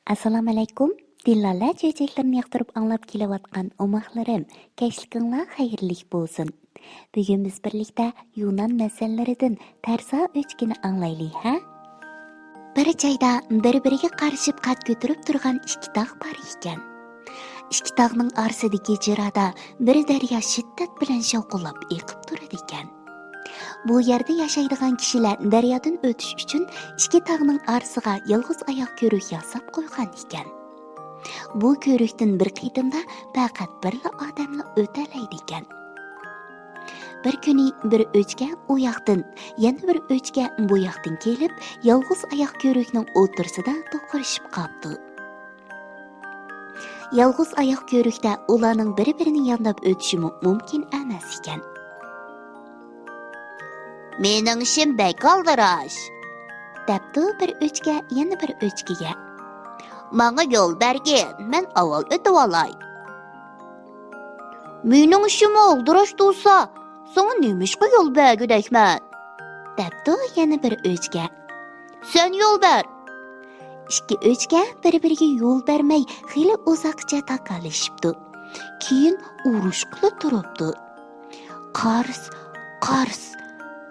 Assalomu alaykum. Dillala checheklarni yoqtirib anglab kelayotgan omoqlarim, kechlikinglar xayrli bo'lsin. Bugun biz birlikda Yunan masallalaridan tarsa o'chkini anglaylik, ha? Bir joyda bir-biriga qarshib qad ko'tarib turgan ikki tog' bor ekan. Ikki tog'ning orasidagi jirada bir daryo shiddat bilan shovqinlab eqib turadi ekan. Bu yerda yashaydigan kishilar daryodan o'tish uchun ikki tog'ning orasiga yolg'iz oyoq ko'rik yasab qo'ygan ekan. Bu ko'rikdan bir qitimda faqat bir odamla o'talaydi ekan. Bir kuni bir o'chga u yoqdan, yana bir o'chga bu yoqdan kelib, yolg'iz oyoq ko'rikning o'tirsida to'qirishib qoldi. Yolg'iz oyoq ko'rikda ularning bir-birini yondab o'tishi mumkin emas ekan. Mening ishim bek aldirash, debdi bir o'chga yana bir o'chkiga. Manga yo'l bergin, men avval o'tib olay. Mening ishim aldirash bo'lsa, sana nemishqa yo'l bergudakman, debdi yana bir o'chga. Sen yo'l ber. Ikki o'chga bir-biriga yo'l bermay xeyli uzoqcha taqalishibdi. Keyin urush qilib turibdi. Qars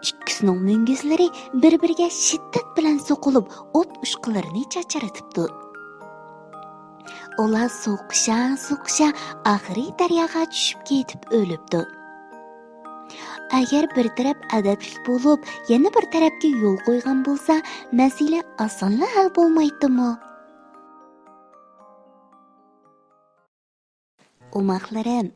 ikkisining mungizlari bir-biriga shiddat bilan so'qilib, o't ushqalarini chacharatibdi. Ular so'qisha oxiri daryoga tushib ketib o'libdi. Agar bir taraf adabli bo'lib, yana bir tarafga yo'l qo'ygan bo'lsa, masala osonla hal bo'lmaydimi? Omoqlarim,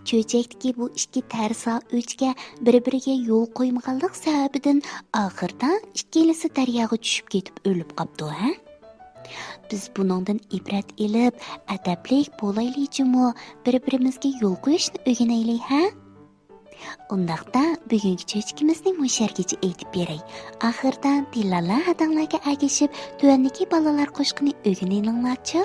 cho'chakdagi bu ikki tarsa o'chga bir-biriga yo'l qo'ymaganlik sababidan oxirda ikkalasi daryoga tushib ketib o'lib qopdi, ha? Biz buningdan ibrat olib, adablik bo'laylikmi, bir-birimizga yo'l qo'yishni o'rganaylik, ha? Undaqda bugungi cho'chkimizni mushargacha aytib beray. Oxirda Dillala adanglarga agishib, tuvandagi balalar qo'shqini o'rganinglarchi.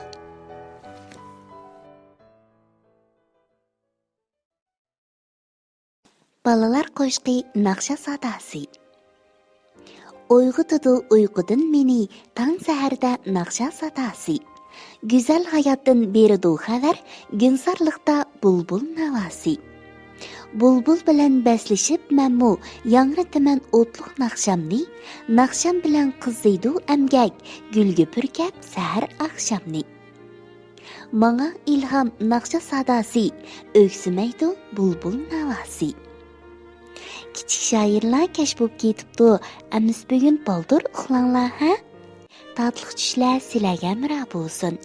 Balalar qo'shqi naqsha sadasi. Uyg'otadi uyqudan meni tong saharda naqsha sadasi. Go'zal hayotdan beradi xabar, gunsarlikda bulbul navasi. Bulbul bilan baslashib menmu yangrataman o'tliq naqshamni, naqsham bilan qiziydi amgak, gulga purkab sahar oqshamni. Manga ilhom naqsha sadasi, o'ksimaydi bulbul navasi. Kichik shoirlar kashf bo'lib ketibdi. Amis bugun baldur uxlanglar, ha? Tatliq tushlar sizlarga mira bo'lsin.